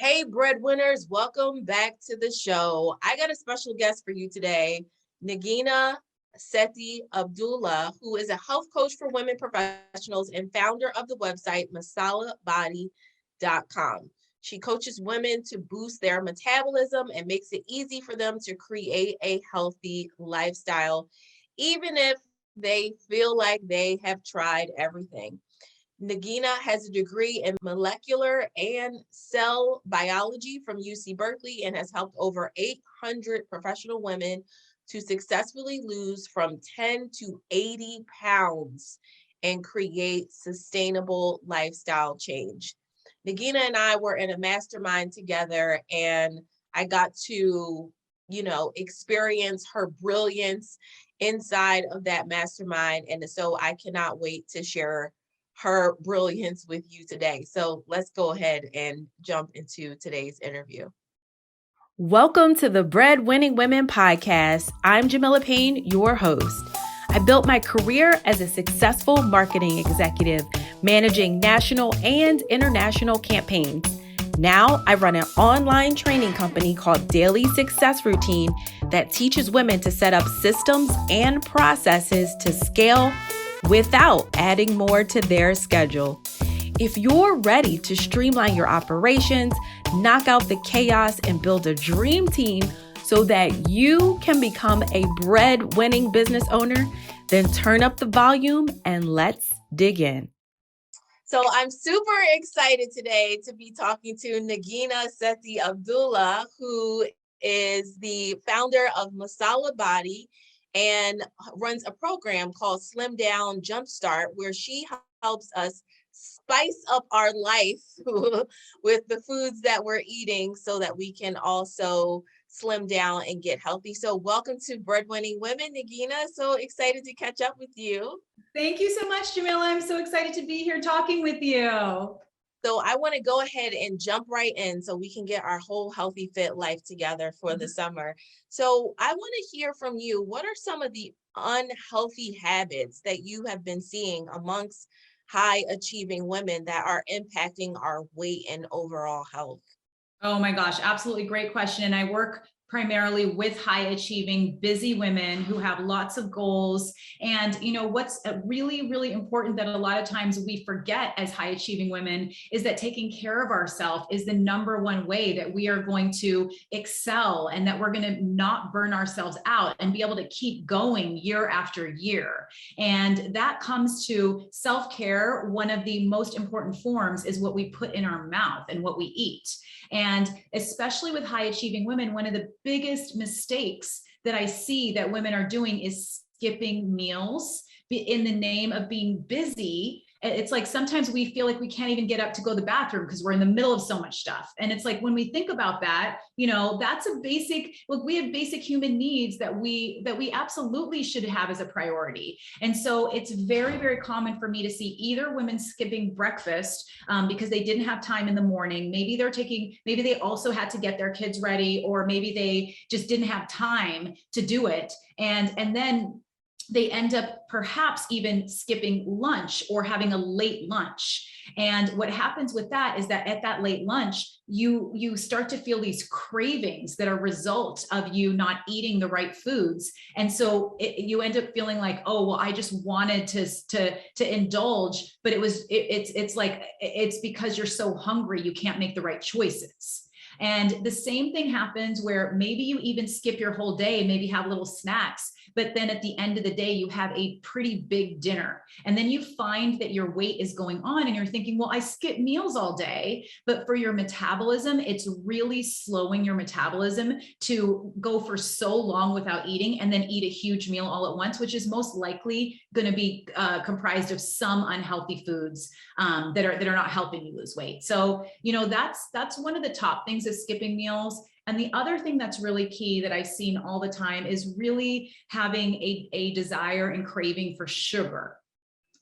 Hey, breadwinners, welcome back to the show. I got a special guest for you today, Nagina Sethi Abdullah, who is a health coach for women professionals and founder of the website masalabody.com. She coaches women to boost their metabolism and makes it easy for them to create a healthy lifestyle, even if they feel like they have tried everything. Nagina has a degree in molecular and cell biology from UC Berkeley and has helped over 800 professional women to successfully lose from 10 to 80 pounds and create sustainable lifestyle change. Nagina and I were in a mastermind together, and I got to, experience her brilliance inside of that mastermind. And so I cannot wait to share her brilliance with you today. So let's go ahead and jump into today's interview. Welcome to the Breadwinning Women podcast. I'm Jamila Payne, your host. I built my career as a successful marketing executive, managing national and international campaigns. Now I run an online training company called Daily Success Routine that teaches women to set up systems and processes to scale without adding more to their schedule. If you're ready to streamline your operations, knock out the chaos, and build a dream team so that you can become a bread-winning business owner, then turn up the volume and let's dig in. So I'm super excited today to be talking to Nagina Sethi Abdullah, who is the founder of Masala Body and runs a program called Slim Down Jumpstart, where she helps us spice up our life with the foods that we're eating so that we can also slim down and get healthy. So welcome to Breadwinning Women, Nagina. So excited to catch up with you. Thank you so much, Jamila. I'm so excited to be here talking with you. So I want to go ahead and jump right in so we can get our whole healthy fit life together for the summer. So I want to hear from you. What are some of the unhealthy habits that you have been seeing amongst high achieving women that are impacting our weight and overall health? Oh my gosh, absolutely great question. And I work primarily with high achieving, busy women who have lots of goals. And what's really, really important that a lot of times we forget as high achieving women is that taking care of ourselves is the number one way that we are going to excel and that we're going to not burn ourselves out and be able to keep going year after year. And that comes to self-care. One of the most important forms is what we put in our mouth and what we eat. And especially with high achieving women, one of the biggest mistakes that I see that women are doing is skipping meals in the name of being busy. It's like sometimes we feel like we can't even get up to go to the bathroom because we're in the middle of so much stuff. And it's like when we think about that, that's a basic, look, we have basic human needs that we absolutely should have as a priority. And so it's very, very common for me to see either women skipping breakfast because they didn't have time in the morning. Maybe they also had to get their kids ready, or maybe they just didn't have time to do it. And then they end up perhaps even skipping lunch or having a late lunch. And what happens with that is that at that late lunch, you start to feel these cravings that are a result of you not eating the right foods. And so you end up feeling like, oh, well, I just wanted to indulge, but it's because you're so hungry, you can't make the right choices. And the same thing happens where maybe you even skip your whole day, maybe have little snacks, but then at the end of the day, you have a pretty big dinner. And then you find that your weight is going on and you're thinking, well, I skip meals all day, but for your metabolism, it's really slowing your metabolism to go for so long without eating and then eat a huge meal all at once, which is most likely going to be comprised of some unhealthy foods that are not helping you lose weight. So, that's one of the top things is skipping meals. And the other thing that's really key that I've seen all the time is really having a desire and craving for sugar.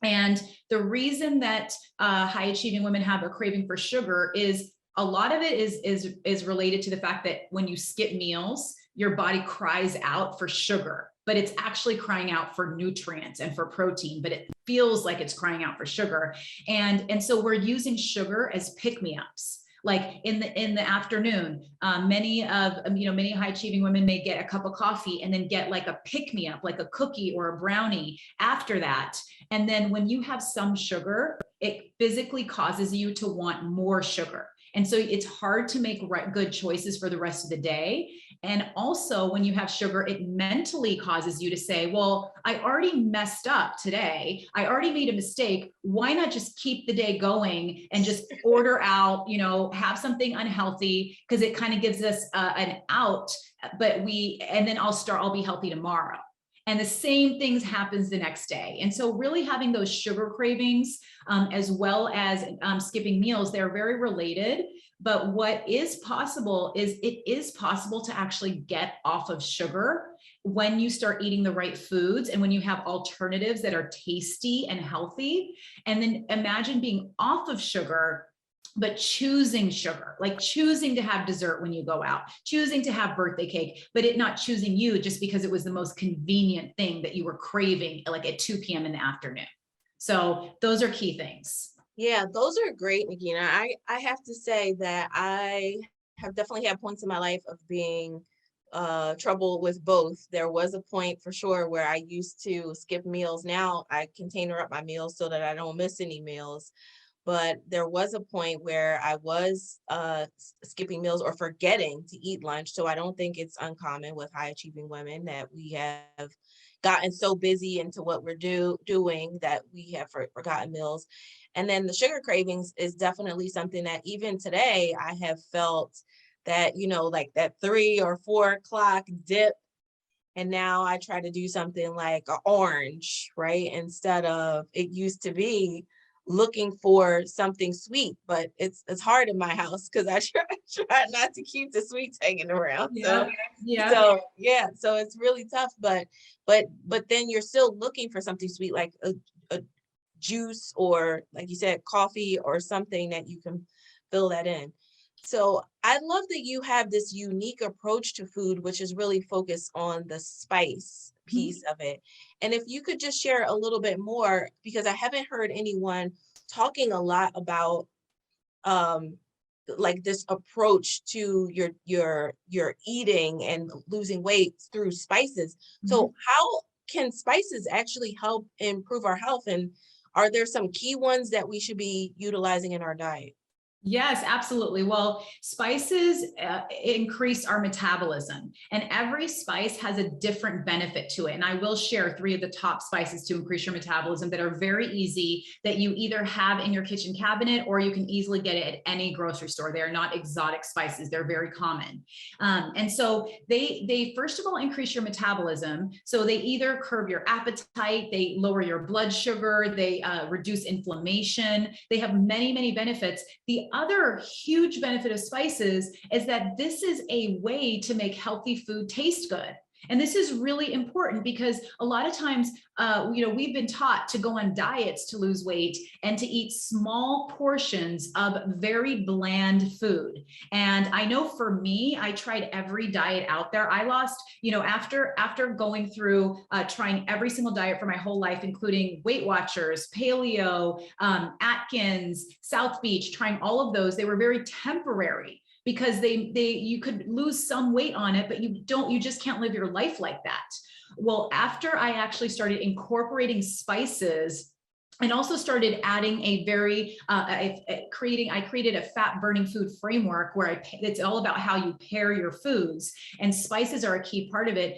And the reason that high achieving women have a craving for sugar is a lot of it is related to the fact that when you skip meals, your body cries out for sugar, but it's actually crying out for nutrients and for protein, but it feels like it's crying out for sugar. And so we're using sugar as pick-me-ups. Like in the afternoon, many high achieving women may get a cup of coffee and then get like a pick me up, like a cookie or a brownie after that. And then when you have some sugar, it physically causes you to want more sugar. And so it's hard to make good choices for the rest of the day. And also when you have sugar, it mentally causes you to say, well, I already messed up today. I already made a mistake. Why not just keep the day going and just order out, have something unhealthy, because it kind of gives us an out, and then I'll be healthy tomorrow. And the same things happens the next day. And so really having those sugar cravings, as well as skipping meals, they're very related. But what is possible is it is possible to actually get off of sugar when you start eating the right foods and when you have alternatives that are tasty and healthy. And then imagine being off of sugar, but choosing sugar, like choosing to have dessert when you go out, choosing to have birthday cake, but it not choosing you just because it was the most convenient thing that you were craving, like at 2 p.m. in the afternoon. So those are key things. Yeah, those are great, Nagina. I have to say that I have definitely had points in my life of being trouble with both. There was a point for sure where I used to skip meals. Now I container up my meals so that I don't miss any meals. But there was a point where I was skipping meals or forgetting to eat lunch. So I don't think it's uncommon with high achieving women that we have gotten so busy into what we're doing that we have forgotten meals. And then the sugar cravings is definitely something that even today I have felt that, like that 3 or 4 o'clock dip. And now I try to do something like an orange, right? Instead of, it used to be looking for something sweet, but it's hard in my house because I try not to keep the sweets hanging around. So it's really tough, but then you're still looking for something sweet, like a juice or, like you said, coffee or something that you can fill that in. So I love that you have this unique approach to food, which is really focused on the spice piece of it. And if you could just share a little bit more, because I haven't heard anyone talking a lot about like this approach to your eating and losing weight through spices. So how can spices actually help improve our health? And are there some key ones that we should be utilizing in our diet? Yes, absolutely. Well, spices increase our metabolism, and every spice has a different benefit to it. And I will share 3 of the top spices to increase your metabolism that are very easy, that you either have in your kitchen cabinet or you can easily get it at any grocery store. They are not exotic spices. They're very common. And so they first of all increase your metabolism. So they either curb your appetite, they lower your blood sugar, they reduce inflammation. They have many, many benefits. The other huge benefit of spices is that this is a way to make healthy food taste good. And this is really important because a lot of times, we've been taught to go on diets to lose weight and to eat small portions of very bland food. And I know for me, I tried every diet out there. I lost, after going through trying every single diet for my whole life, including Weight Watchers, Paleo, Atkins, South Beach, trying all of those, they were very temporary, because you could lose some weight on it, but you just can't live your life like that. Well, after I actually started incorporating spices and also started adding a very, I created a fat burning food framework where it's all about how you pair your foods, and spices are a key part of it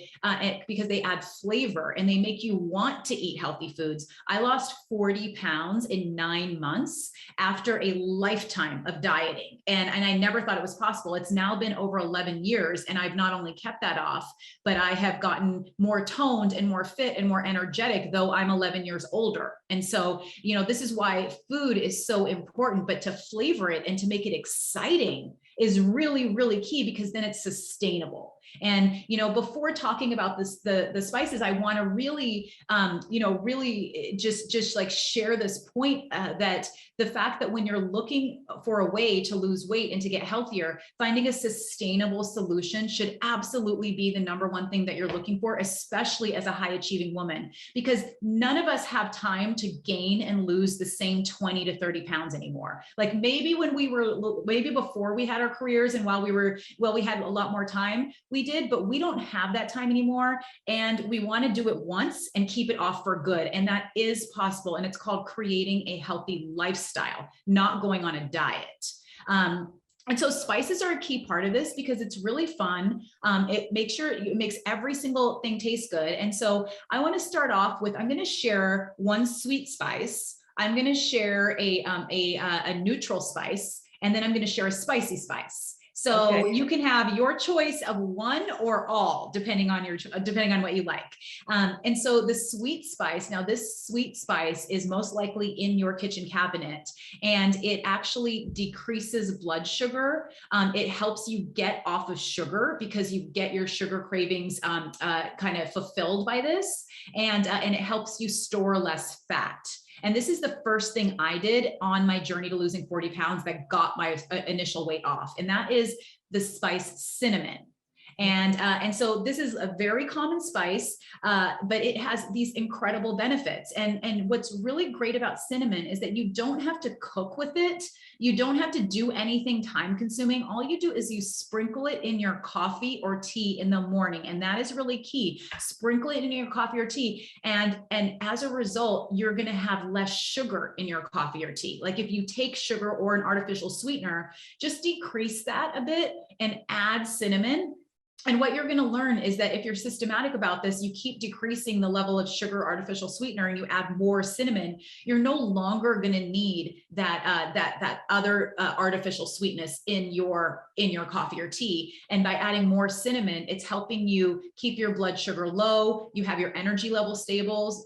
because they add flavor and they make you want to eat healthy foods. I lost 40 pounds in 9 months after a lifetime of dieting. And I never thought it was possible. It's now been over 11 years and I've not only kept that off, but I have gotten more toned and more fit and more energetic, though I'm 11 years older. And so, this is why food is so important, but to flavor it and to make it exciting is really, really key, because then it's sustainable. And, before talking about the spices, I want to really, really just like share this point that the fact that when you're looking for a way to lose weight and to get healthier, finding a sustainable solution should absolutely be the number one thing that you're looking for, especially as a high achieving woman, because none of us have time to gain and lose the same 20 to 30 pounds anymore. Like maybe before we had our careers and while we had a lot more time, we did, but we don't have that time anymore. And we want to do it once and keep it off for good. And that is possible. And it's called creating a healthy lifestyle, not going on a diet. And so spices are a key part of this because it's really fun. It makes every single thing taste good. And so I want to start off with, I'm going to share one sweet spice. I'm going to share a neutral spice, and then I'm going to share a spicy spice. So you can have your choice of one or all, depending on what you like. And so the sweet spice, now this sweet spice is most likely in your kitchen cabinet, and it actually decreases blood sugar. It helps you get off of sugar because you get your sugar cravings kind of fulfilled by this, and it helps you store less fat. And this is the first thing I did on my journey to losing 40 pounds that got my initial weight off. And that is the spice cinnamon. And so this is a very common spice, but it has these incredible benefits. And what's really great about cinnamon is that you don't have to cook with it. You don't have to do anything time consuming. All you do is you sprinkle it in your coffee or tea in the morning. And that is really key. Sprinkle it in your coffee or tea. And as a result, you're going to have less sugar in your coffee or tea. Like if you take sugar or an artificial sweetener, just decrease that a bit and add cinnamon. And what you're going to learn is that if you're systematic about this, you keep decreasing the level of sugar, artificial sweetener, and you add more cinnamon, you're no longer going to need that other artificial sweetness in your coffee or tea. And by adding more cinnamon, it's helping you keep your blood sugar low. You have your energy level stable,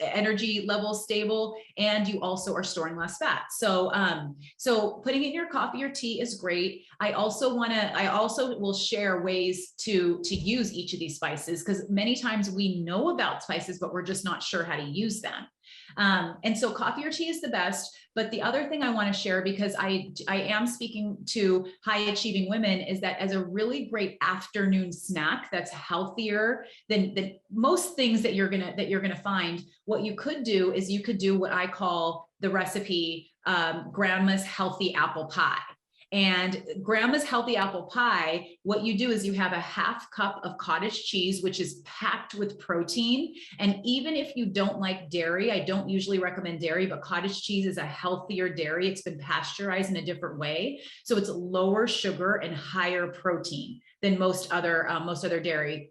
and you also are storing less fat. So putting it in your coffee or tea is great. I also will share ways to use each of these spices, because many times we know about spices, but we're just not sure how to use them. And so coffee or tea is the best. But the other thing I want to share, because I am speaking to high achieving women, is that as a really great afternoon snack that's healthier than most things that you're gonna find, what you could do is you could do what I call the recipe Grandma's Healthy Apple Pie. And Grandma's Healthy Apple Pie, what you do is you have a half cup of cottage cheese, which is packed with protein. And even if you don't like dairy, I don't usually recommend dairy, but cottage cheese is a healthier dairy. It's been pasteurized in a different way. So it's lower sugar and higher protein than most other dairy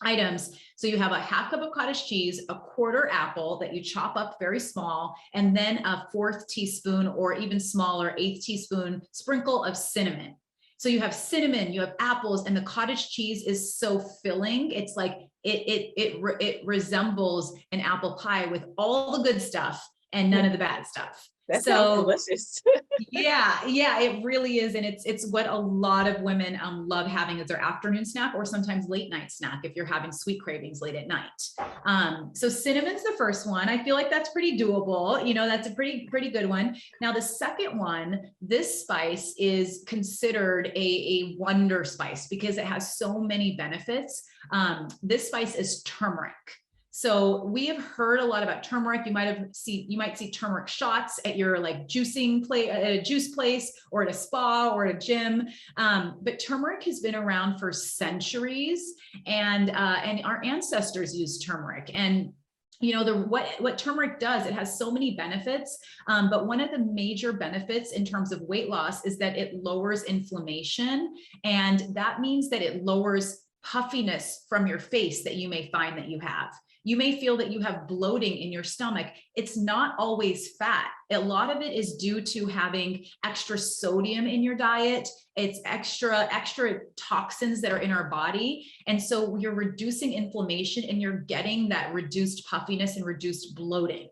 items. So you have a half cup of cottage cheese, a quarter apple that you chop up very small, and then a 4th teaspoon or even smaller 1/8 teaspoon sprinkle of cinnamon. So you have cinnamon, you have apples, and the cottage cheese is so filling. It's like it resembles an apple pie with all the good stuff and none of the bad stuff. That sounds delicious. yeah, it really is. And it's what a lot of women love having as their afternoon snack, or sometimes late night snack if you're having sweet cravings late at night. So cinnamon's the first one. I feel like that's pretty doable. That's a pretty good one. Now, the second one, this spice is considered a wonder spice because it has so many benefits. This spice is turmeric. So we have heard a lot about turmeric. You might see turmeric shots at your juicing place, at a juice place, or at a spa or at a gym. But turmeric has been around for centuries, and our ancestors used turmeric. And what turmeric does, it has so many benefits, but one of the major benefits in terms of weight loss is that it lowers inflammation, and that means that it lowers puffiness from your face that you may find that you have. You may feel that you have bloating in your stomach. It's not always fat. A lot of it is due to having extra sodium in your diet. It's extra toxins that are in our body. And so you're reducing inflammation and you're getting that reduced puffiness and reduced bloating.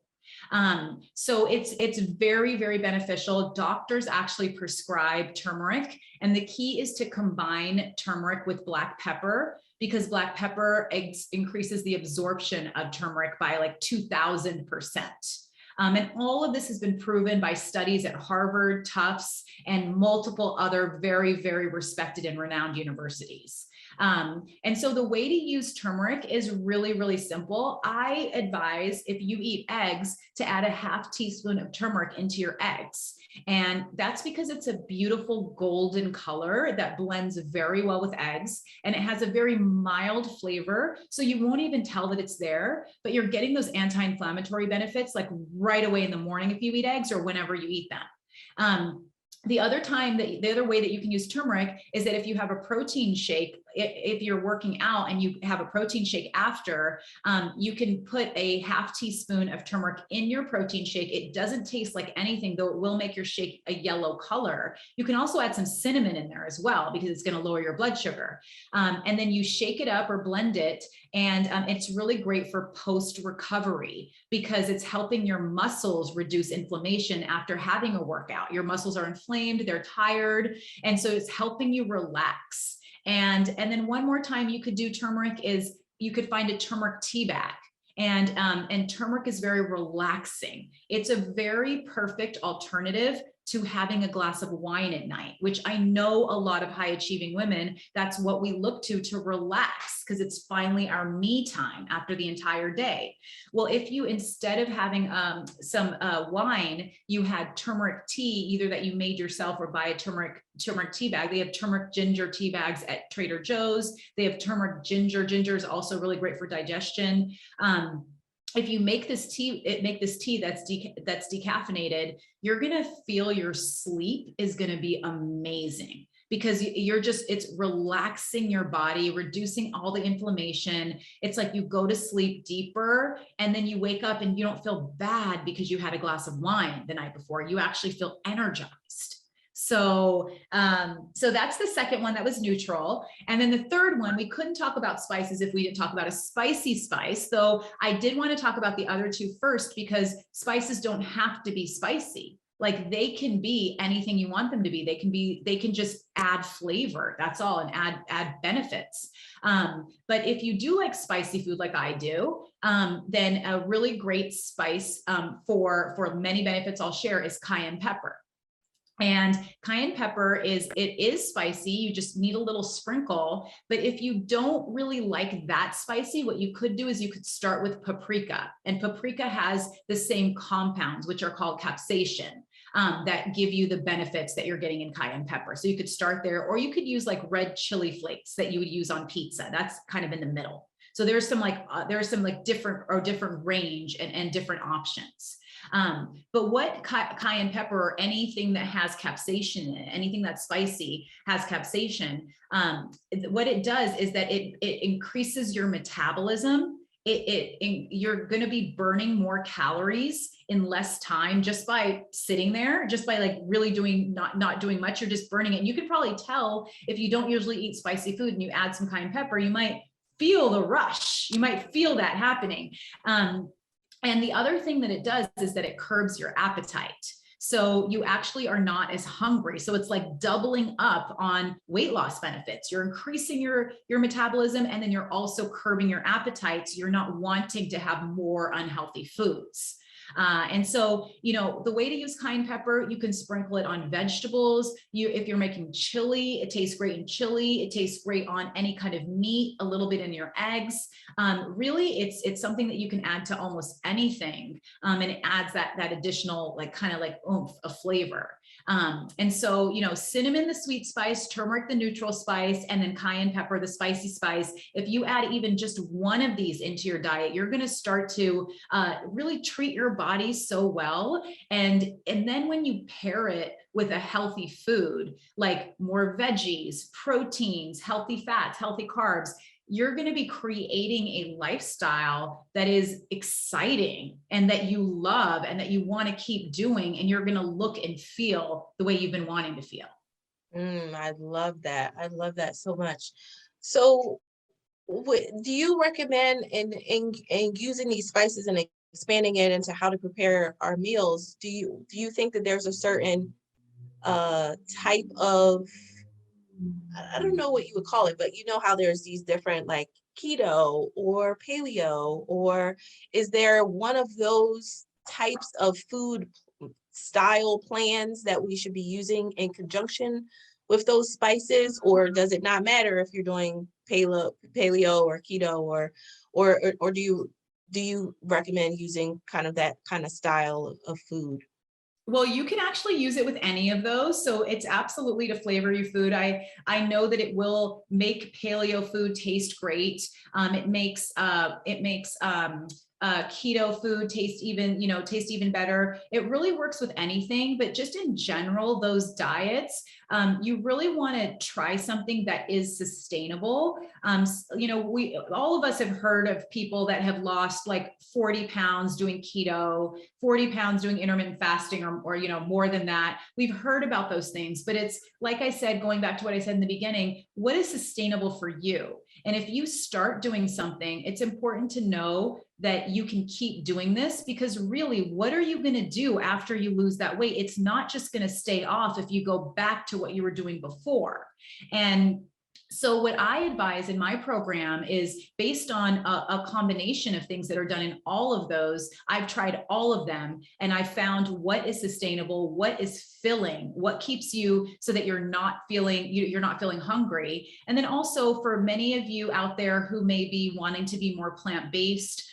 So it's very, very beneficial. Doctors actually prescribe turmeric, and the key is to combine turmeric with black pepper, because black pepper increases the absorption of turmeric by like 2,000%. And all of this has been proven by studies at Harvard, Tufts, and multiple other very, very respected and renowned universities. And so the way to use turmeric is really, really simple. I advise, if you eat eggs, to add a half teaspoon of turmeric into your eggs. And that's because it's a beautiful golden color that blends very well with eggs, and it has a very mild flavor. So you won't even tell that it's there, but you're getting those anti-inflammatory benefits like right away in the morning if you eat eggs or whenever you eat them. The other way that you can use turmeric is that if you have a protein shake, if you're working out and you have a protein shake after, you can put a half teaspoon of turmeric in your protein shake. It doesn't taste like anything, though it will make your shake a yellow color. You can also add some cinnamon in there as well, because it's going to lower your blood sugar. And then you shake it up or blend it. And it's really great for post-recovery because it's helping your muscles reduce inflammation after having a workout. Your muscles are inflamed, they're tired. And so it's helping you relax. And then one more time you could do turmeric is you could find a turmeric tea bag. And turmeric is very relaxing. It's a very perfect alternative to having a glass of wine at night, which I know a lot of high achieving women, that's what we look to relax, because it's finally our me time after the entire day. Well, if you, instead of having some wine, you had turmeric tea, either that you made yourself or buy a turmeric tea bag. They have turmeric ginger tea bags at Trader Joe's. They have turmeric ginger. Ginger is also really great for digestion. If you make this tea that's decaffeinated, you're going to feel your sleep is going to be amazing, because it's relaxing your body, reducing all the inflammation. It's like you go to sleep deeper, and then you wake up and you don't feel bad because you had a glass of wine the night before. You actually feel energized. So that's the second one that was neutral. And then the third one, we couldn't talk about spices if we didn't talk about a spicy spice. Though I did want to talk about the other two first, because spices don't have to be spicy. Like, they can be anything you want them to be. They can just add flavor. That's all, and add benefits. But if you do like spicy food like I do, then a really great spice for many benefits I'll share is cayenne pepper. And cayenne pepper is spicy. You just need a little sprinkle. But if you don't really like that spicy, what you could do is you could start with paprika. And paprika has the same compounds, which are called capsaicin, that give you the benefits that you're getting in cayenne pepper. So you could start there, or you could use like red chili flakes that you would use on pizza. That's kind of in the middle. So there's some different range and different options. But what cayenne pepper, or anything that has capsaicin in it, anything that's spicy has capsaicin, what it does is that it increases your metabolism. You're going to be burning more calories in less time just by sitting there, just by like really not doing much. You're just burning it. And you can probably tell, if you don't usually eat spicy food and you add some cayenne pepper, you might feel the rush. You might feel that happening. And the other thing that it does is that it curbs your appetite. So you actually are not as hungry. So it's like doubling up on weight loss benefits. You're increasing your metabolism, and then you're also curbing your appetite. So you're not wanting to have more unhealthy foods. And so, the way to use cayenne pepper, you can sprinkle it on vegetables. If you're making chili, it tastes great in chili. It tastes great on any kind of meat, a little bit in your eggs. Really, it's something that you can add to almost anything. And it adds that additional, kind of oomph of flavor. And so, cinnamon, the sweet spice, turmeric, the neutral spice, and then cayenne pepper, the spicy spice. If you add even just one of these into your diet, you're going to start to really treat your body so well. And then when you pair it with a healthy food, like more veggies, proteins, healthy fats, healthy carbs, you're going to be creating a lifestyle that is exciting and that you love and that you want to keep doing. And you're going to look and feel the way you've been wanting to feel. I love that. I love that so much. So do you recommend in using these spices and expanding it into how to prepare our meals? Do you think that there's a certain type of I don't know what you would call it, but you know how there's these different like keto or paleo, or is there one of those types of food style plans that we should be using in conjunction with those spices, or does it not matter if you're doing paleo or keto, or do you recommend using kind of that kind of style of food? Well, you can actually use it with any of those. So it's absolutely to flavor your food. I know that it will make paleo food taste great. It makes keto food taste even better. It really works with anything, but just in general, those diets, you really want to try something that is sustainable. We all of us have heard of people that have lost like 40 pounds doing keto, 40 pounds doing intermittent fasting, or more than that. We've heard about those things, but it's like I said, going back to what I said in the beginning, what is sustainable for you? And if you start doing something, it's important to know that you can keep doing this, because really, what are you going to do after you lose that weight? It's not just going to stay off if you go back to what you were doing before. And so what I advise in my program is based on a combination of things that are done in all of those. I've tried all of them, and I found what is sustainable, what is filling, what keeps you so that you're not feeling hungry. And then also for many of you out there who may be wanting to be more plant-based,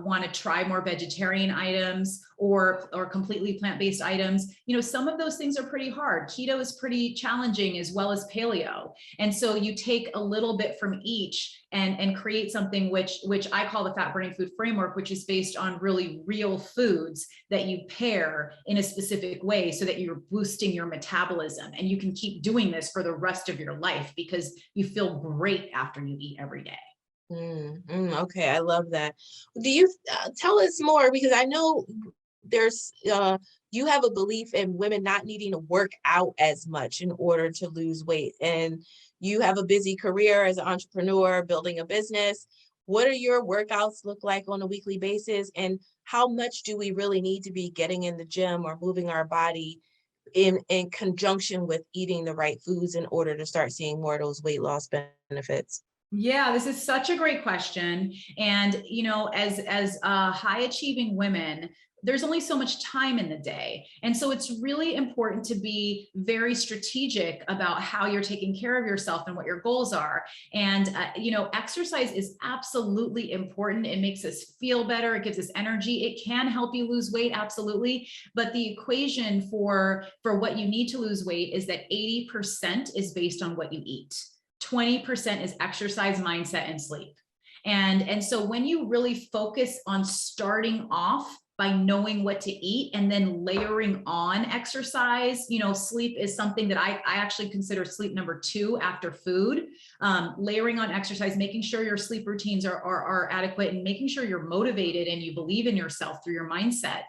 want to try more vegetarian items or completely plant-based items, some of those things are pretty hard. Keto is pretty challenging, as well as paleo. And so you take a little bit from each and create something which I call the fat burning food framework, which is based on really real foods that you pair in a specific way so that you're boosting your metabolism. And you can keep doing this for the rest of your life because you feel great after you eat every day. Okay, I love that. Do you tell us more? Because I know there's you have a belief in women not needing to work out as much in order to lose weight, and you have a busy career as an entrepreneur building a business. What are your workouts look like on a weekly basis, and how much do we really need to be getting in the gym or moving our body in conjunction with eating the right foods in order to start seeing more of those weight loss benefits? Yeah, this is such a great question. And, as high achieving women, there's only so much time in the day. And so it's really important to be very strategic about how you're taking care of yourself and what your goals are. And, exercise is absolutely important. It makes us feel better. It gives us energy. It can help you lose weight. Absolutely. But the equation for what you need to lose weight is that 80% is based on what you eat. 20% is exercise, mindset, and sleep. And so when you really focus on starting off by knowing what to eat and then layering on exercise, sleep is something that I actually consider sleep number 2 after food. Layering on exercise, making sure your sleep routines are adequate, and making sure you're motivated and you believe in yourself through your mindset.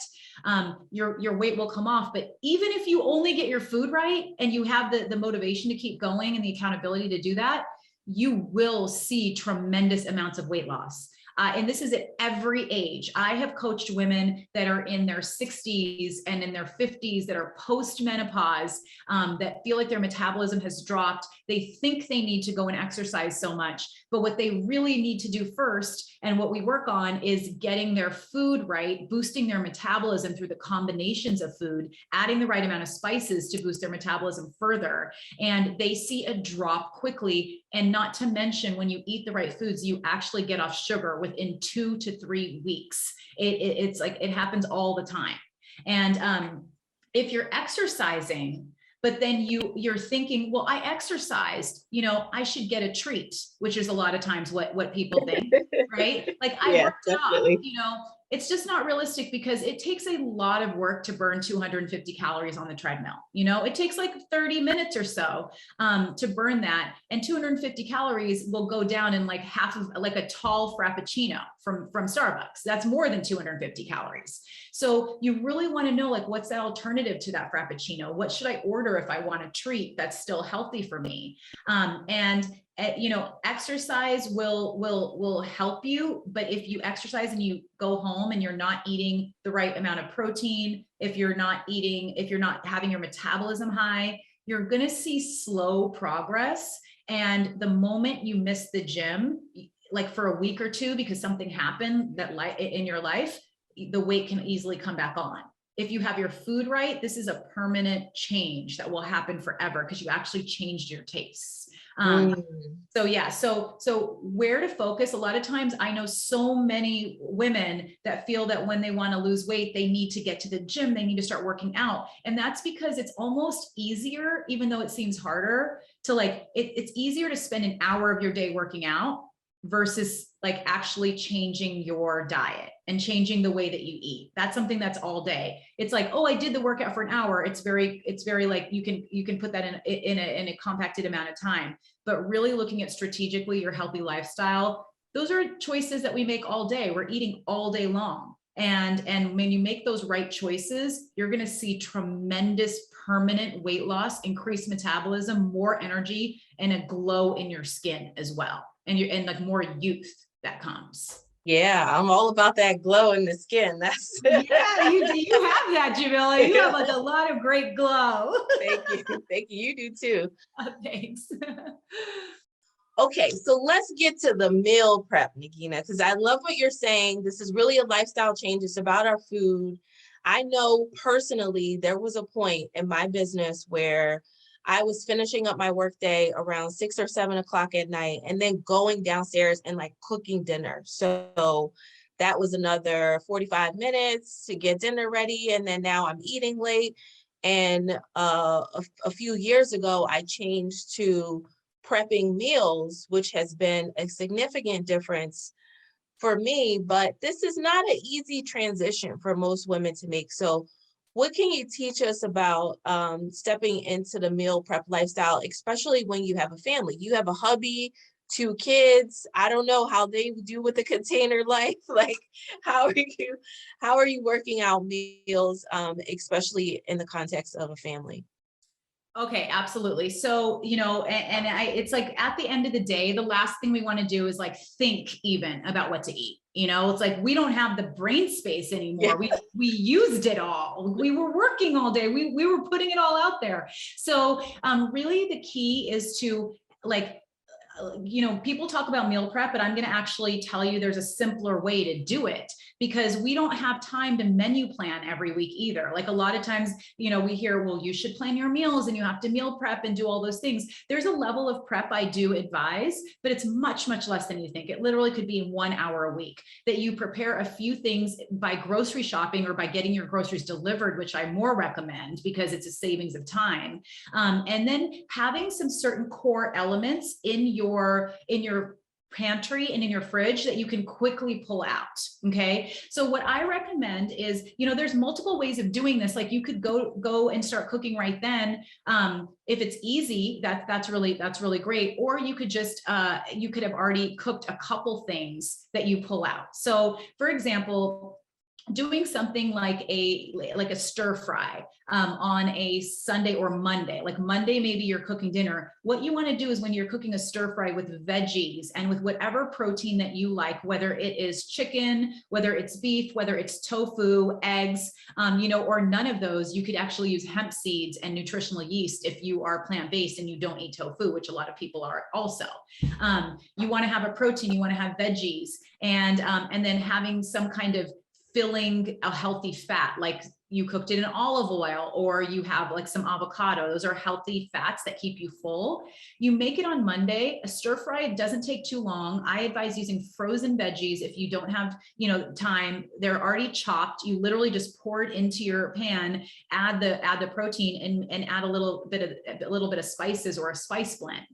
Your weight will come off. But even if you only get your food right and you have the motivation to keep going and the accountability to do that, you will see tremendous amounts of weight loss. And this is at every age. I have coached women that are in their 60s and in their 50s that are post-menopause, that feel like their metabolism has dropped. They think they need to go and exercise so much, but what they really need to do first, and what we work on, is getting their food right, boosting their metabolism through the combinations of food, adding the right amount of spices to boost their metabolism further. And they see a drop quickly. And not to mention, when you eat the right foods, you actually get off sugar within 2 to 3 weeks. It's like, it happens all the time. And if you're exercising, but then you're thinking, well, I exercised, I should get a treat, which is a lot of times what people think, right? Like, I worked Definitely. out, it's just not realistic, because it takes a lot of work to burn 250 calories on the treadmill. It takes like 30 minutes or so to burn that. And 250 calories will go down in like half of like a tall Frappuccino from Starbucks. That's more than 250 calories. So you really want to know, like, what's that alternative to that Frappuccino? What should I order if I want a treat that's still healthy for me? Exercise will help you, but if you exercise and you go home and you're not eating the right amount of protein, if you're not having your metabolism high, you're going to see slow progress. And the moment you miss the gym, like for a week or two, because something happened in your life, the weight can easily come back on. If you have your food right, this is a permanent change that will happen forever because you actually changed your tastes. So yeah, so where to focus? A lot of times I know so many women that feel that when they want to lose weight, they need to get to the gym, they need to start working out. And that's because it's almost easier, even though it seems harder to it's easier to spend an hour of your day working out versus like actually changing your diet and changing the way that you eat. That's something that's all day. It's like, oh, I did the workout for an hour. It's very like you can put that in a compacted amount of time. But really looking at strategically your healthy lifestyle, those are choices that we make all day. We're eating all day long. And when you make those right choices, you're going to see tremendous permanent weight loss, increased metabolism, more energy, and a glow in your skin as well. And like more youth that comes. Yeah, I'm all about that glow in the skin. That's yeah, you have that, Jamila. You have like a lot of great glow. Thank you. Thank you. You do too. Thanks. Okay, so let's get to the meal prep, Nagina, because I love what you're saying. This is really a lifestyle change. It's about our food. I know personally, there was a point in my business where I was finishing up my workday around 6 or 7 o'clock at night and then going downstairs and like cooking dinner. So that was another 45 minutes to get dinner ready. And then now I'm eating late. And a few years ago, I changed to prepping meals, which has been a significant difference for me. But this is not an easy transition for most women to make. So what can you teach us about stepping into the meal prep lifestyle, especially when you have a family? You have a hubby, 2 kids. I don't know how they do with the container life. Like, how are you working out meals, especially in the context of a family? Okay, absolutely. So, it's like at the end of the day, the last thing we want to do is like think even about what to eat. It's like we don't have the brain space anymore. Yeah. We used it all. We were working all day. We were putting it all out there. So, really the key is to people talk about meal prep, but I'm going to actually tell you there's a simpler way to do it because we don't have time to menu plan every week either. Like a lot of times, we hear, well, you should plan your meals and you have to meal prep and do all those things. There's a level of prep I do advise, but it's much, much less than you think. It literally could be 1 hour a week that you prepare a few things by grocery shopping or by getting your groceries delivered, which I more recommend because it's a savings of time. And then having some certain core elements in your pantry and in your fridge that you can quickly pull out. Okay. So what I recommend is, there's multiple ways of doing this. Like you could go and start cooking right then. If it's easy, that's really great. Or you could just, you could have already cooked a couple things that you pull out. So for example, doing something like a stir fry on a Sunday or Monday. Like Monday, maybe you're cooking dinner. What you want to do is when you're cooking a stir fry with veggies and with whatever protein that you like, whether it is chicken, whether it's beef, whether it's tofu, eggs, or none of those, you could actually use hemp seeds and nutritional yeast if you are plant-based and you don't eat tofu, which a lot of people are also. You want to have a protein, you want to have veggies, and then having some kind of filling a healthy fat, like you cooked it in olive oil or you have like some avocado. Those are healthy fats that keep you full. You make it on Monday. A stir fry doesn't take too long. I advise using frozen veggies if you don't have, time. They're already chopped. You literally just pour it into your pan, add the protein and add a little bit of spices or a spice blend.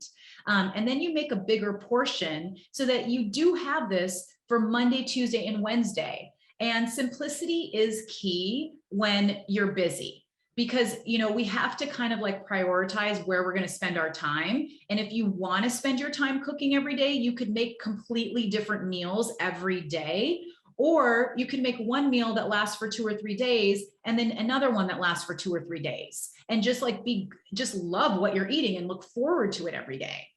And then you make a bigger portion so that you do have this for Monday, Tuesday, and Wednesday. And simplicity is key when you're busy because, we have to kind of like prioritize where we're going to spend our time. And if you want to spend your time cooking every day, you could make completely different meals every day, or you can make one meal that lasts for 2 or 3 days and then another one that lasts for 2 or 3 days and just love what you're eating and look forward to it every day.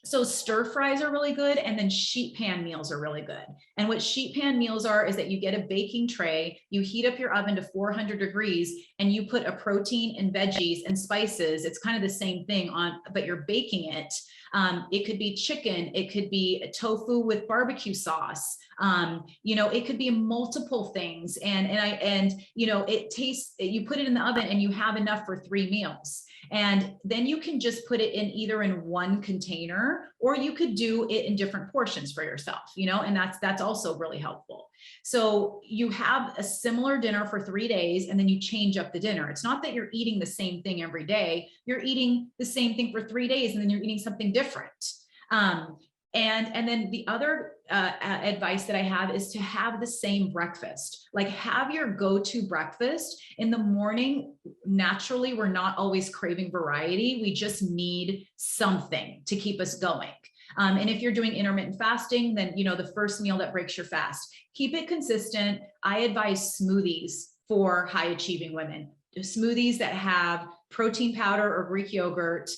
So stir fries are really good. And then sheet pan meals are really good. And what sheet pan meals are is that you get a baking tray, you heat up your oven to 400 degrees, and you put a protein and veggies and spices. It's kind of the same thing on, but you're baking it. It could be chicken. It could be tofu with barbecue sauce. It could be multiple things. And it tastes, you put it in the oven and you have enough for 3 meals. And then you can just put it in either in one container, or you could do it in different portions for yourself, and that's also really helpful. So you have a similar dinner for 3 days, and then you change up the dinner. It's not that you're eating the same thing every day. You're eating the same thing for 3 days, and then you're eating something different. And then the other advice that I have is to have the same breakfast. Like, have your go-to breakfast in the morning. Naturally, we're not always craving variety. We just need something to keep us going. And if you're doing intermittent fasting, then, the first meal that breaks your fast, keep it consistent. I advise smoothies for high achieving women, smoothies that have protein powder or Greek yogurt,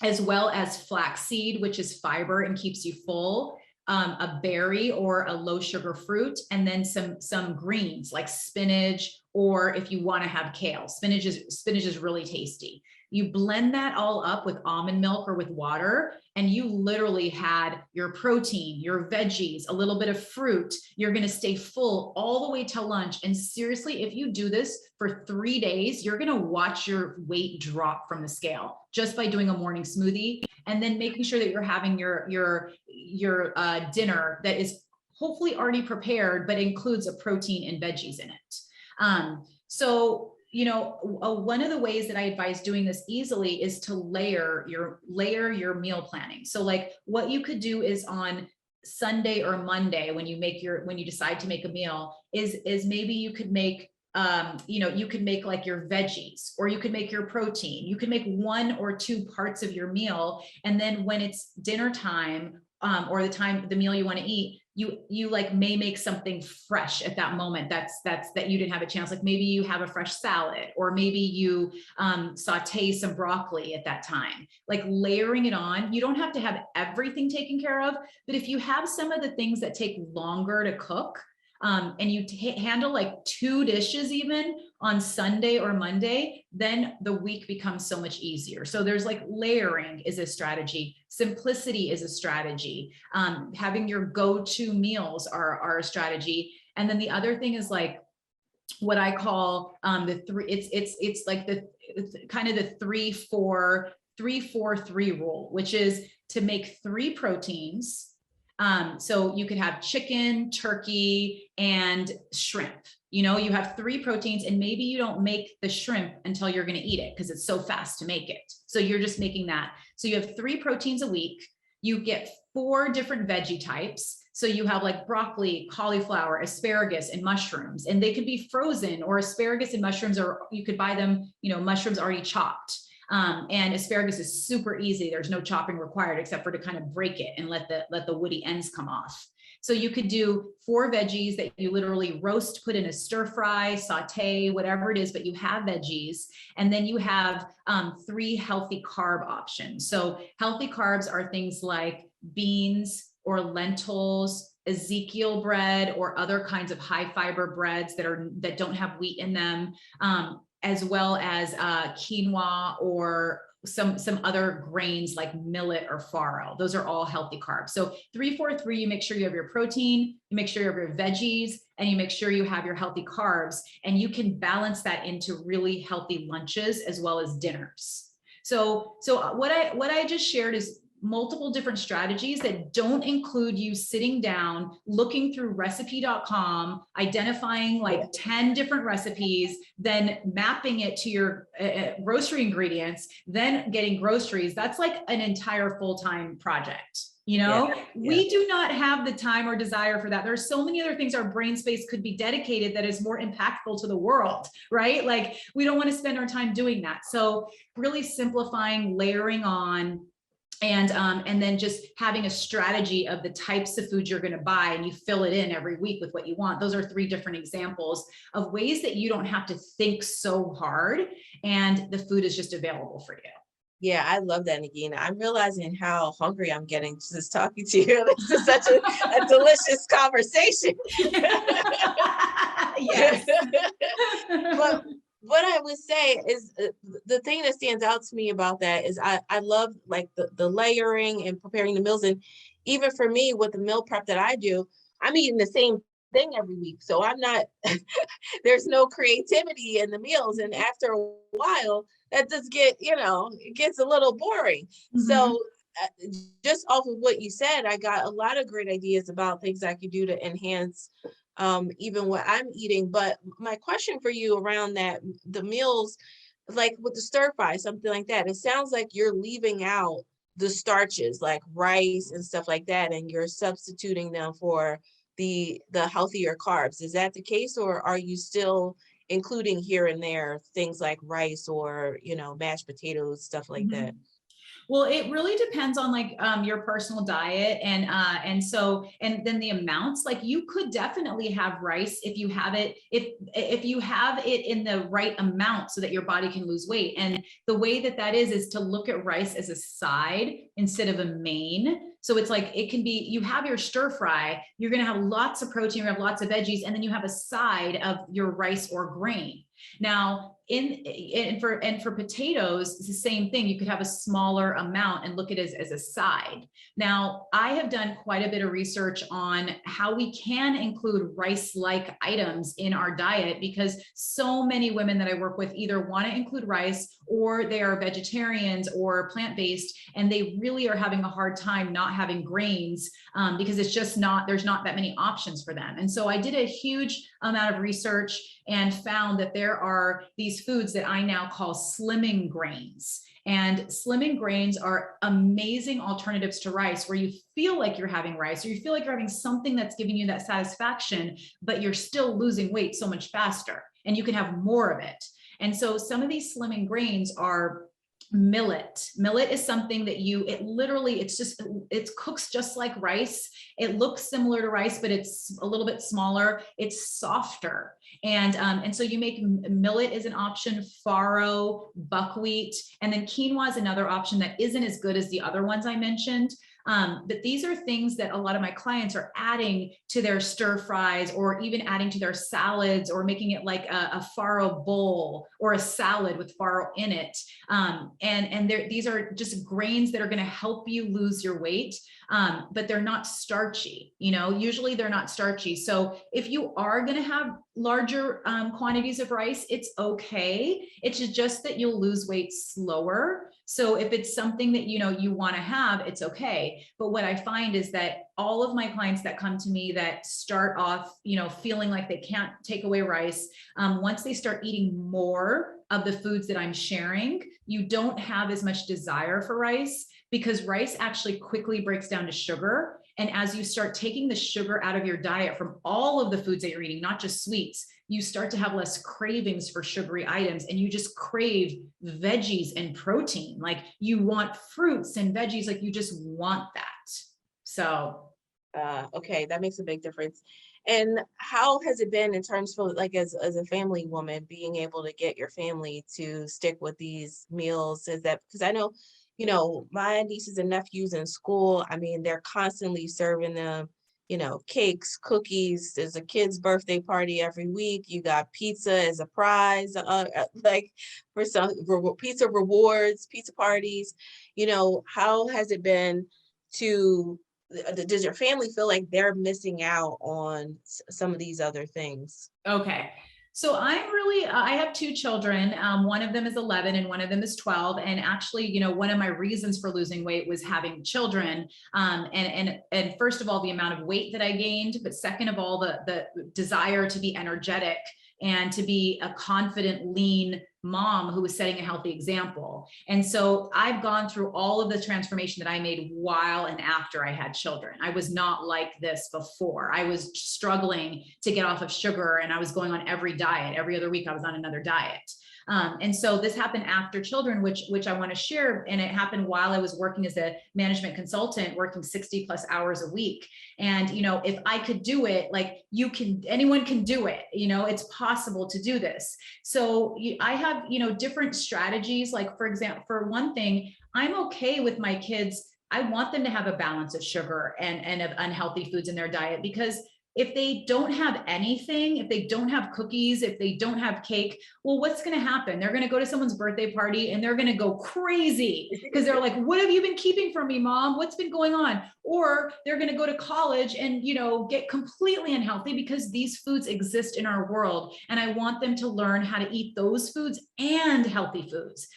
as well as flaxseed, which is fiber and keeps you full, a berry or a low sugar fruit, and then some greens like spinach, or if you want to have kale. Spinach is really tasty. You blend that all up with almond milk or with water, and you literally had your protein, your veggies, a little bit of fruit. You're going to stay full all the way till lunch. And seriously, if you do this for 3 days, you're going to watch your weight drop from the scale just by doing a morning smoothie, and then making sure that you're having your dinner that is hopefully already prepared, but includes a protein and veggies in it. One of the ways that I advise doing this easily is to layer your meal planning. So like what you could do is on Sunday or Monday, when you decide to make a meal, is maybe you could make you could make like your veggies, or you could make your protein. You could make 1 or 2 parts of your meal. And then when it's dinner time, or the meal you want to eat, you like may make something fresh at that moment that you didn't have a chance. Like maybe you have a fresh salad, or maybe you saute some broccoli at that time. Like layering it on. You don't have to have everything taken care of, but if you have some of the things that take longer to cook, and you handle like 2 dishes even on Sunday or Monday, then the week becomes so much easier. So there's like layering is a strategy. Simplicity is a strategy. Having your go-to meals are a strategy. And then the other thing is like what I call it's like it's kind of the 3-4-3 rule, which is to make 3 proteins. So you could have chicken, turkey, and shrimp. You have 3 proteins, and maybe you don't make the shrimp until you're going to eat it because it's so fast to make it. So you're just making that. So you have 3 proteins a week. You get 4 different veggie types. So you have like broccoli, cauliflower, asparagus, and mushrooms, and they could be frozen, or asparagus and mushrooms, or you could buy them, mushrooms already chopped. And asparagus is super easy. There's no chopping required except for to kind of break it and let the woody ends come off. So you could do 4 veggies that you literally roast, put in a stir fry, saute, whatever it is, but you have veggies. And then you have 3 healthy carb options. So healthy carbs are things like beans or lentils, Ezekiel bread, or other kinds of high fiber breads that don't have wheat in them. As well as quinoa, or some other grains like millet or farro. Those are all healthy carbs. So 3-4-3, you make sure you have your protein, you make sure you have your veggies, and you make sure you have your healthy carbs, and you can balance that into really healthy lunches as well as dinners. So what I just shared is multiple different strategies that don't include you sitting down, looking through recipe.com, identifying like 10 different recipes, then mapping it to your grocery ingredients, then getting groceries. That's like an entire full-time project. We do not have the time or desire for that. There's so many other things our brain space could be dedicated that is more impactful to the world, right? Like we don't want to spend our time doing that. So really simplifying, layering on, and then just having a strategy of the types of food you're going to buy, and you fill it in every week with what you want. Those are 3 different examples of ways that you don't have to think so hard, and the food is just available for you. Yeah, I love that, Nagina. I'm realizing how hungry I'm getting just talking to you. This is such a delicious conversation. Yes. But what I would say is the thing that stands out to me about that is I love like the layering and preparing the meals. And even for me with the meal prep that I do, I'm eating the same thing every week. So I'm not, there's no creativity in the meals. And after a while, that does get, it gets a little boring. Mhm. So just off of what you said, I got a lot of great ideas about things I could do to enhance even what I'm eating. But my question for you around that, the meals, like with the stir fry, something like that, it sounds like you're leaving out the starches like rice and stuff like that, and you're substituting them for the healthier carbs. Is that the case, or are you still including here and there things like rice or mashed potatoes, stuff like that? Mhm. Well, it really depends on like your personal diet and then the amounts. Like you could definitely have rice if you have it if you have it in the right amount so that your body can lose weight. And the way that is to look at rice as a side instead of a main. So it's like it can be, you have your stir fry, you're going to have lots of protein, you have lots of veggies, and then you have a side of your rice or grain. Now, for potatoes, it's the same thing. You could have a smaller amount and look at it as a side. Now, I have done quite a bit of research on how we can include rice-like items in our diet, because so many women that I work with either want to include rice or they are vegetarians or plant-based, and they really are having a hard time not having grains because it's just not, there's not that many options for them. And so I did a huge amount of research and found that there are these foods that I now call slimming grains. And slimming grains are amazing alternatives to rice, where you feel like you're having rice or you feel like you're having something that's giving you that satisfaction, but you're still losing weight so much faster and you can have more of it. And so some of these slimming grains are millet. Millet is something that it cooks just like rice. It looks similar to rice, but it's a little bit smaller. It's softer. And so you make millet is an option, farro, buckwheat, and then quinoa is another option that isn't as good as the other ones I mentioned. But these are things that a lot of my clients are adding to their stir fries, or even adding to their salads, or making it like a farro bowl or a salad with farro in it. These are just grains that are going to help you lose your weight, but they're not starchy. Usually they're not starchy. So if you are going to have larger quantities of rice, it's okay. It's just that you'll lose weight slower. So if it's something that you want to have, it's okay. But what I find is that all of my clients that come to me that start off, feeling like they can't take away rice, once they start eating more of the foods that I'm sharing, you don't have as much desire for rice, because rice actually quickly breaks down to sugar. And as you start taking the sugar out of your diet from all of the foods that you're eating, not just sweets, you start to have less cravings for sugary items, and you just crave veggies and protein. Like you want fruits and veggies, like you just want that. So. Okay, that makes a big difference. And how has it been in terms of like as a family woman, being able to get your family to stick with these meals? Is that because I know, my nieces and nephews in school, I mean, they're constantly serving them, cakes, cookies. There's a kid's birthday party every week. You got pizza as a prize, like for some pizza rewards, pizza parties. How has it been to does your family feel like they're missing out on some of these other things? Okay. So I have two children. One of them is 11 and one of them is 12. And actually, one of my reasons for losing weight was having children. And first of all, the amount of weight that I gained, but second of all, the desire to be energetic and to be a confident, lean mom who was setting a healthy example. And so I've gone through all of the transformation that I made while and after I had children. I was not like this before. I was struggling to get off of sugar, and I was going on every diet. Every other week I was on another diet. And so this happened after children, which I want to share. And it happened while I was working as a management consultant, working 60 plus hours a week. And, if I could do it, like anyone can do it, it's possible to do this. So I have, different strategies. Like, for example, for one thing, I'm okay with my kids. I want them to have a balance of sugar and of unhealthy foods in their diet, because if they don't have anything, if they don't have cookies, if they don't have cake, well, what's going to happen? They're going to go to someone's birthday party and they're going to go crazy because they're like, what have you been keeping from me, mom? What's been going on? Or they're going to go to college and, get completely unhealthy because these foods exist in our world. And I want them to learn how to eat those foods and healthy foods.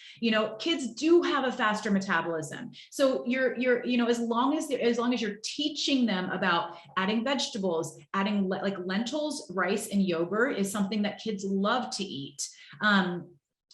Kids do have a faster metabolism. So as long as you're teaching them about adding vegetables, adding like lentils, rice, and yogurt is something that kids love to eat.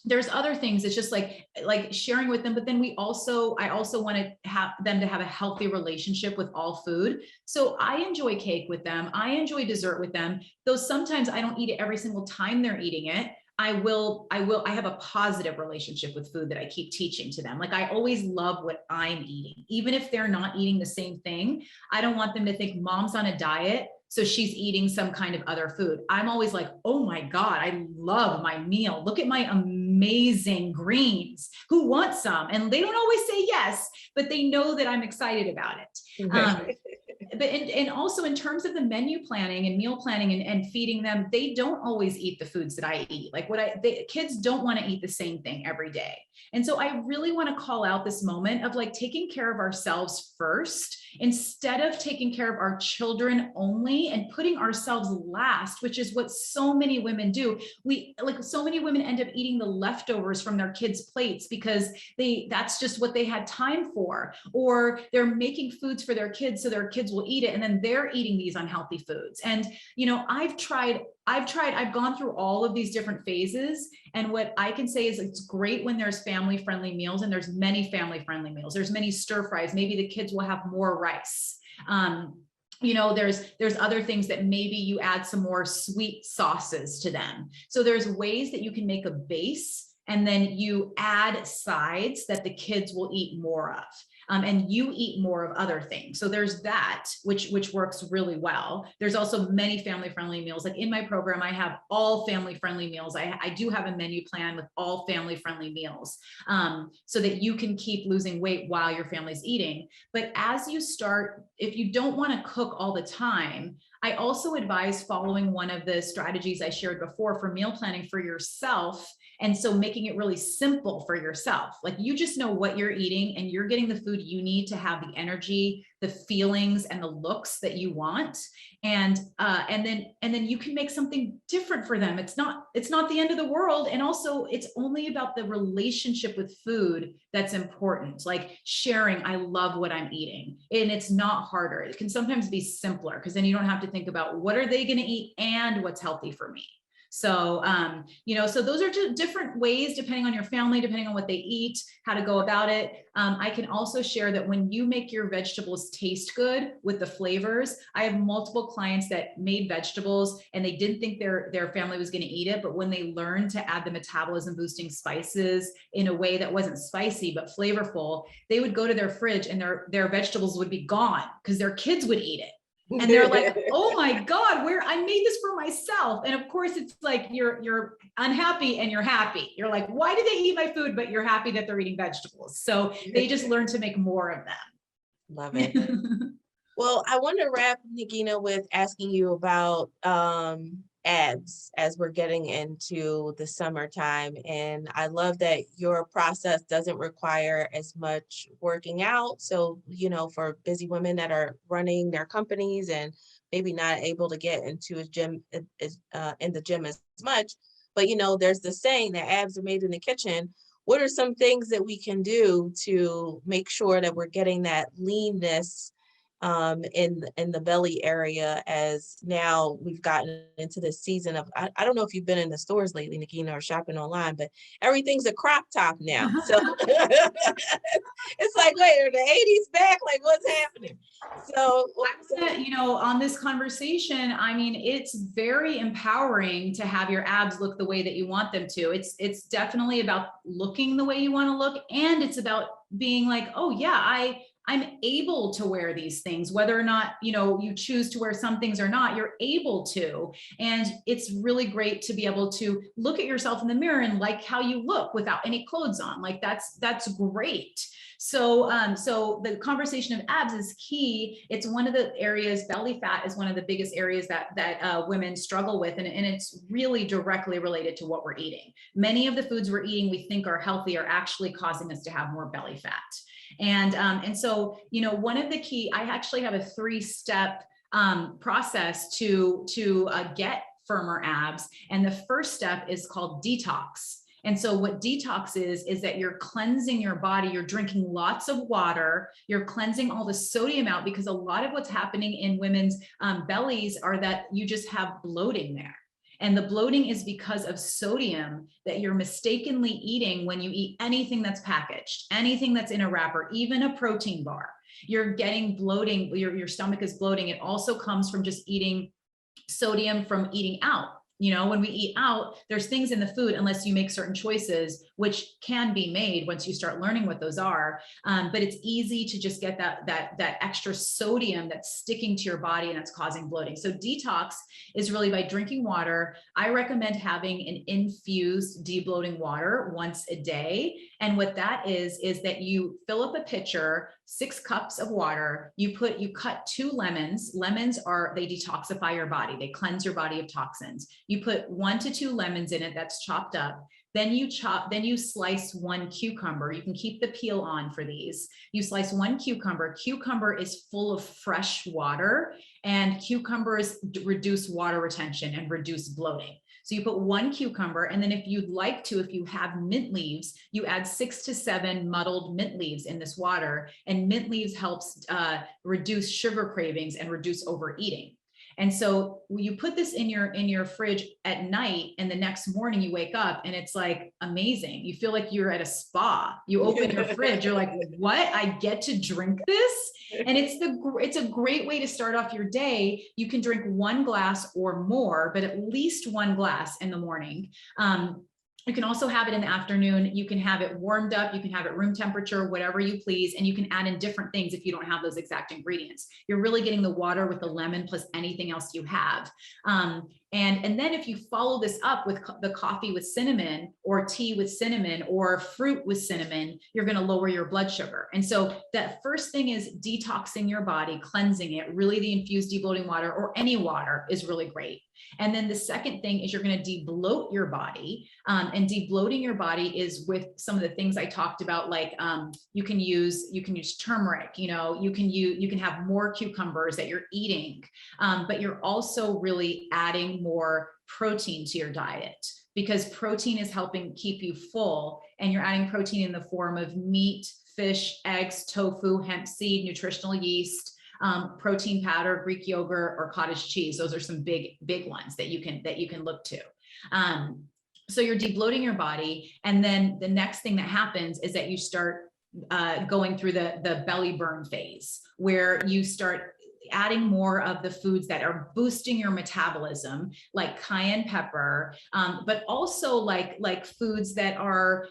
There's other things. It's just like sharing with them, but then I also want to have them to have a healthy relationship with all food. So I enjoy cake with them. I enjoy dessert with them, though sometimes I don't eat it every single time they're eating it. I have a positive relationship with food that I keep teaching to them. Like, I always love what I'm eating, even if they're not eating the same thing. I don't want them to think mom's on a diet, so she's eating some kind of other food. I'm always like, oh my God, I love my meal. Look at my amazing greens. Who wants some? And they don't always say yes, but they know that I'm excited about it. And also in terms of the menu planning and meal planning and feeding them, they don't always eat the foods that I eat. Like kids don't want to eat the same thing every day. And so I really want to call out this moment of like taking care of ourselves first, instead of taking care of our children only and putting ourselves last, which is what so many women do. So many women end up eating the leftovers from their kids' plates because that's just what they had time for, or they're making foods for their kids so their kids will eat it, and then they're eating these unhealthy foods. And I've gone through all of these different phases. And what I can say is it's great when there's family-friendly meals, and there's many family-friendly meals. There's many stir fries. Maybe the kids will have more rice. There's other things that maybe you add some more sweet sauces to them. So there's ways that you can make a base, and then you add sides that the kids will eat more of. And you eat more of other things. So there's that, which works really well. There's also many family-friendly meals. Like in my program, I have all family-friendly meals. I do have a menu plan with all family-friendly meals, so that you can keep losing weight while your family's eating. But as you start, if you don't want to cook all the time, I also advise following one of the strategies I shared before for meal planning for yourself. And so making it really simple for yourself, like you just know what you're eating and you're getting the food you need to have the energy, the feelings, and the looks that you want. And then you can make something different for them. It's not the end of the world. And also it's only about the relationship with food that's important. Like sharing, I love what I'm eating. And it's not harder. It can sometimes be simpler because then you don't have to think about what are they going to eat and what's healthy for me. So, so those are just different ways, depending on your family, depending on what they eat, how to go about it. I can also share that when you make your vegetables taste good with the flavors, I have multiple clients that made vegetables and they didn't think their family was going to eat it. But when they learned to add the metabolism boosting spices in a way that wasn't spicy, but flavorful, they would go to their fridge and their vegetables would be gone because their kids would eat it. And they're like, oh my God, I made this for myself. And of course it's like, you're unhappy and you're happy. You're like, why did they eat my food? But you're happy that they're eating vegetables. So they just learn to make more of them. Love it. Well, I want to wrap, Nagina, with asking you about ads as we're getting into the summertime. And I love that your process doesn't require as much working out. So, for busy women that are running their companies and maybe not able to get into a gym in the gym as much, but there's the saying that abs are made in the kitchen. What are some things that we can do to make sure that we're getting that leanness in the belly area, as now we've gotten into this season of, I don't know if you've been in the stores lately, Nagina, or shopping online, but everything's a crop top now. So it's like, wait, are the 80s back? Like, what's happening? So that, on this conversation, I mean, it's very empowering to have your abs look the way that you want them to. It's definitely about looking the way you want to look. And it's about being like, oh yeah, I'm able to wear these things, whether or not, you choose to wear some things or not, you're able to. And it's really great to be able to look at yourself in the mirror and like how you look without any clothes on. Like that's great. So the conversation of abs is key. It's one of the areas, belly fat is one of the biggest areas that women struggle with. And it's really directly related to what we're eating. Many of the foods we're eating we think are healthy are actually causing us to have more belly fat. And so, one of the key, I actually have a 3-step process to get firmer abs. And the first step is called detox. And so what detox is that you're cleansing your body, you're drinking lots of water, you're cleansing all the sodium out, because a lot of what's happening in women's bellies are that you just have bloating there. And the bloating is because of sodium that you're mistakenly eating when you eat anything that's packaged, anything that's in a wrapper, even a protein bar. You're getting bloating, your stomach is bloating. It also comes from just eating sodium from eating out. When we eat out, there's things in the food, unless you make certain choices, which can be made once you start learning what those are. But it's easy to just get that extra sodium that's sticking to your body and that's causing bloating. So detox is really by drinking water. I recommend having an infused debloating water once a day. And what that is that you fill up a pitcher, 6 cups of water, you cut 2 lemons. Lemons they detoxify your body. They cleanse your body of toxins. You put 1 to 2 lemons in it that's chopped up. Then you slice 1 cucumber. You can keep the peel on for these. You slice 1 cucumber. Cucumber is full of fresh water, and cucumbers reduce water retention and reduce bloating. So you put 1 cucumber, and then if you'd like to, if you have mint leaves, you add 6 to 7 muddled mint leaves in this water. And mint leaves helps reduce sugar cravings and reduce overeating. And so you put this in your fridge at night, and the next morning you wake up and it's like amazing. You feel like you're at a spa. You open your fridge, you're like, what? I get to drink this? And it's a great way to start off your day. You can drink 1 glass or more, but at least 1 glass in the morning. You can also have it in the afternoon. You can have it warmed up. You can have it room temperature, whatever you please. And you can add in different things if you don't have those exact ingredients. You're really getting the water with the lemon plus anything else you have. And then if you follow this up with the coffee with cinnamon or tea with cinnamon or fruit with cinnamon, you're going to lower your blood sugar. And so that first thing is detoxing your body, cleansing it. Really, the infused debloating water or any water is really great. And then the second thing is you're going to debloat your body. And debloating your body is with some of the things I talked about, like you can use turmeric. You can have more cucumbers that you're eating, but you're also really adding more protein to your diet, because protein is helping keep you full, and you're adding protein in the form of meat, fish, eggs, tofu, hemp seed, nutritional yeast, protein powder, Greek yogurt, or cottage cheese. Those are some big ones that you can look to. So you're debloating your body. And then the next thing that happens is that you start going through the belly burn phase, where you start adding more of the foods that are boosting your metabolism, like cayenne pepper, but also like foods that are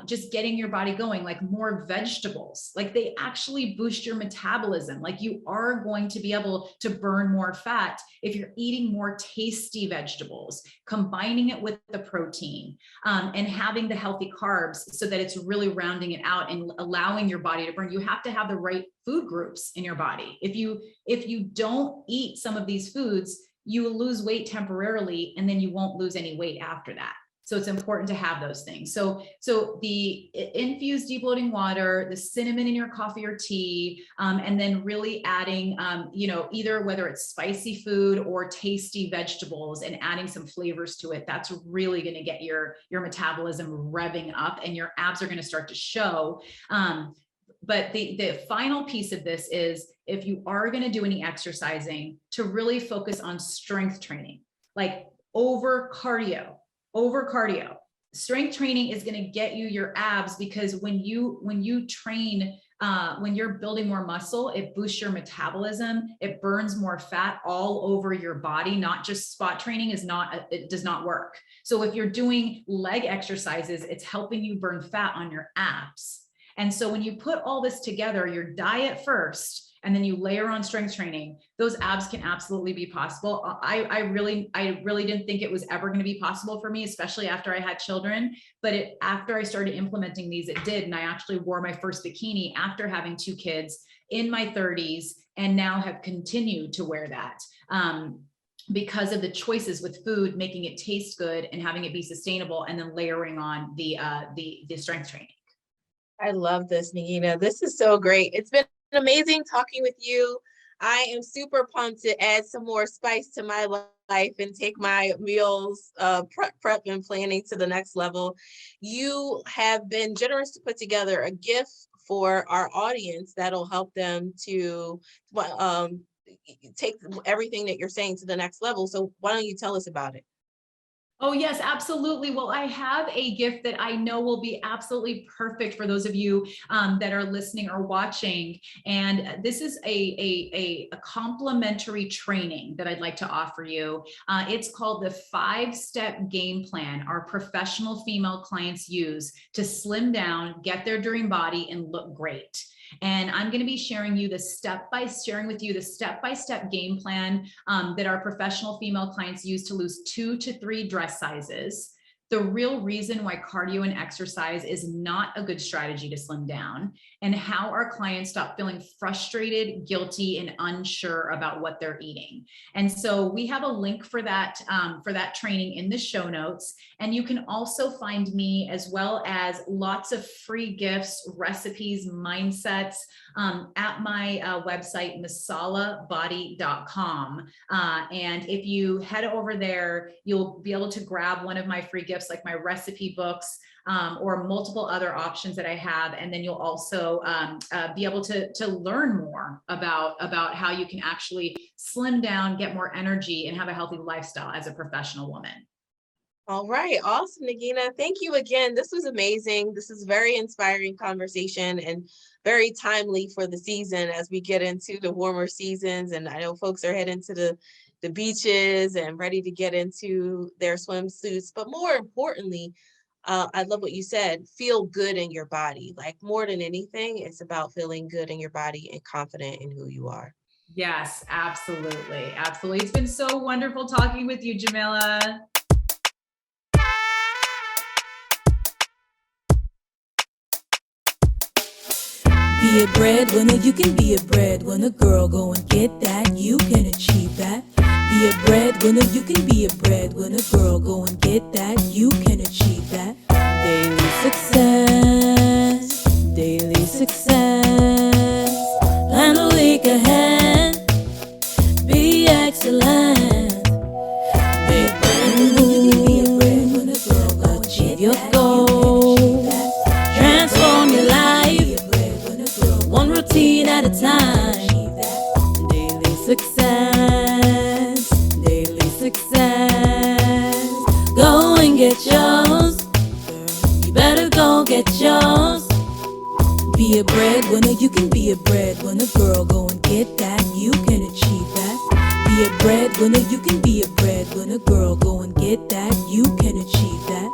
just getting your body going, like more vegetables. Like they actually boost your metabolism. Like you are going to be able to burn more fat if you're eating more tasty vegetables, combining it with the protein, and having the healthy carbs so that it's really rounding it out and allowing your body to burn. You have to have the right food groups in your body. If you don't eat some of these foods, you will lose weight temporarily, and then you won't lose any weight after that. So it's important to have those things. So the infused debloating water, the cinnamon in your coffee or tea, and then really adding, either whether it's spicy food or tasty vegetables and adding some flavors to it, that's really going to get your metabolism revving up, and your abs are going to start to show. But the final piece of this is, if you are going to do any exercising, to really focus on strength training, like over cardio. Strength training is going to get you your abs, because when you train when you're building more muscle, it boosts your metabolism. It burns more fat all over your body. Not just spot training it does not work. So if you're doing leg exercises, it's helping you burn fat on your abs. And so when you put all this together, your diet first, and then you layer on strength training, those abs can absolutely be possible. I really didn't think it was ever going to be possible for me, especially after I had children. But after I started implementing these, it did. And I actually wore my first bikini after having 2 kids in my 30s, and now have continued to wear that. Because of the choices with food, making it taste good and having it be sustainable, and then layering on the strength training. I love this, Nagina. This is so great. It's been amazing talking with you. I am super pumped to add some more spice to my life and take my meals prep and planning to the next level. You have been generous to put together a gift for our audience that'll help them to take everything that you're saying to the next level. So why don't you tell us about it? Oh, yes, absolutely. Well, I have a gift that I know will be absolutely perfect for those of you that are listening or watching. And this is a complimentary training that I'd like to offer you. It's called the 5-step game plan our professional female clients use to slim down, get their dream body, and look great. And I'm going to be sharing with you the step-by-step game plan that our professional female clients use to lose 2 to 3 dress sizes. The real reason why cardio and exercise is not a good strategy to slim down, and how our clients stop feeling frustrated, guilty, and unsure about what they're eating. And so we have a link for that training in the show notes. And you can also find me, as well as lots of free gifts, recipes, mindsets at my website, masalabody.com. And if you head over there, you'll be able to grab one of my free gifts, like my recipe books, or multiple other options that I have. And then you'll also be able to learn more about how you can actually slim down, get more energy, and have a healthy lifestyle as a professional woman. All right. Awesome, Nagina. Thank you again. This was amazing. This is a very inspiring conversation and very timely for the season as we get into the warmer seasons. And I know folks are heading to the beaches and ready to get into their swimsuits. But more importantly, I love what you said, feel good in your body. Like, more than anything, it's about feeling good in your body and confident in who you are. Yes, absolutely. Absolutely. It's been so wonderful talking with you, Jamila. Be a breadwinner, you can be a breadwinner. Girl, go and get that, you can achieve that. Be a breadwinner, you can be a breadwinner. Girl, go and get that, you can achieve that. Daily success, daily success. Plan a week ahead, be excellent. Be a breadwinner, you can be a breadwinner. Girl, go achieve your goals. Transform your life, one routine at a time. Daily success, daily success. Go and get yours. You better go get yours. Be a breadwinner, you can be a breadwinner. Girl, go and get that, you can achieve that. Be a breadwinner, you can be a breadwinner. Girl, go and get that, you can achieve that.